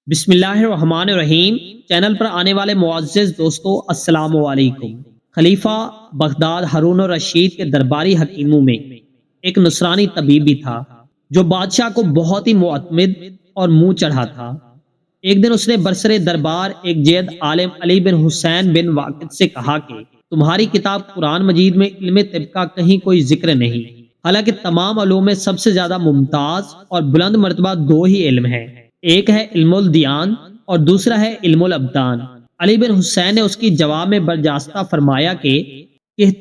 بسم اللہ الرحمن الرحیم۔ چینل پر آنے والے معزز دوستو السلام علیکم۔ خلیفہ بغداد ہارون الرشید کے درباری حکیموں میں ایک نصرانی طبیب بھی تھا جو بادشاہ کو بہت ہی معتمد اور منہ چڑھا تھا۔ ایک دن اس نے برسر دربار ایک جید عالم علی بن حسین بن واقد سے کہا کہ تمہاری کتاب قرآن مجید میں علم طب کا کہیں کوئی ذکر نہیں، حالانکہ تمام علوم میں سب سے زیادہ ممتاز اور بلند مرتبہ دو ہی علم ہیں، ایک ہے علم الدیان اور دوسرا ہے علم الابدان۔ علی بن حسین نے اس کی جواب میں برجاستہ فرمایا کہ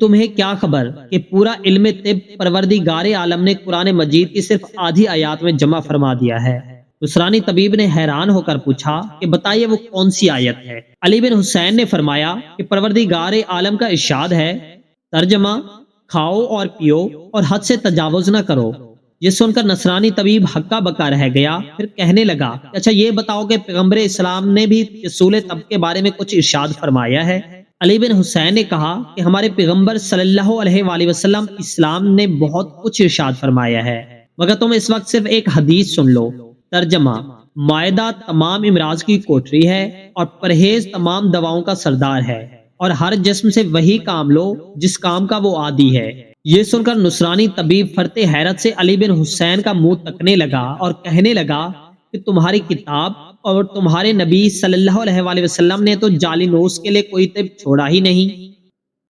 تمہیں کیا خبر کہ پورا علم طب پروردگار عالم نے قرآن مجید کی صرف آدھی آیات میں جمع فرما دیا ہے۔ نصرانی طبیب نے حیران ہو کر پوچھا کہ بتائیے وہ کون سی آیت ہے؟ علی بن حسین نے فرمایا کہ پروردگار عالم کا ارشاد ہے، ترجمہ، کھاؤ اور پیو اور حد سے تجاوز نہ کرو۔ یہ سن کر نصرانی طبیب ہکا بکا رہ گیا، پھر کہنے لگا کہ اچھا یہ بتاؤ کہ پیغمبر اسلام نے بھی اصول طب کے بارے میں کچھ ارشاد فرمایا ہے؟ علی بن حسین نے کہا کہ ہمارے پیغمبر صلی اللہ علیہ وآلہ وسلم اسلام نے بہت کچھ ارشاد فرمایا ہے، مگر تم اس وقت صرف ایک حدیث سن لو۔ ترجمہ، معدہ تمام امراض کی کوٹری ہے اور پرہیز تمام دواؤں کا سردار ہے، اور ہر جسم سے وہی کام لو جس کام کا وہ عادی ہے۔ یہ سن کر نصرانی طبیب فرتے حیرت سے علی بن حسین کا منہ تکنے لگا اور کہنے لگا کہ تمہاری کتاب اور تمہارے نبی صلی اللہ علیہ وآلہ وسلم نے تو جالینوس کے لیے کوئی طب چھوڑا ہی نہیں۔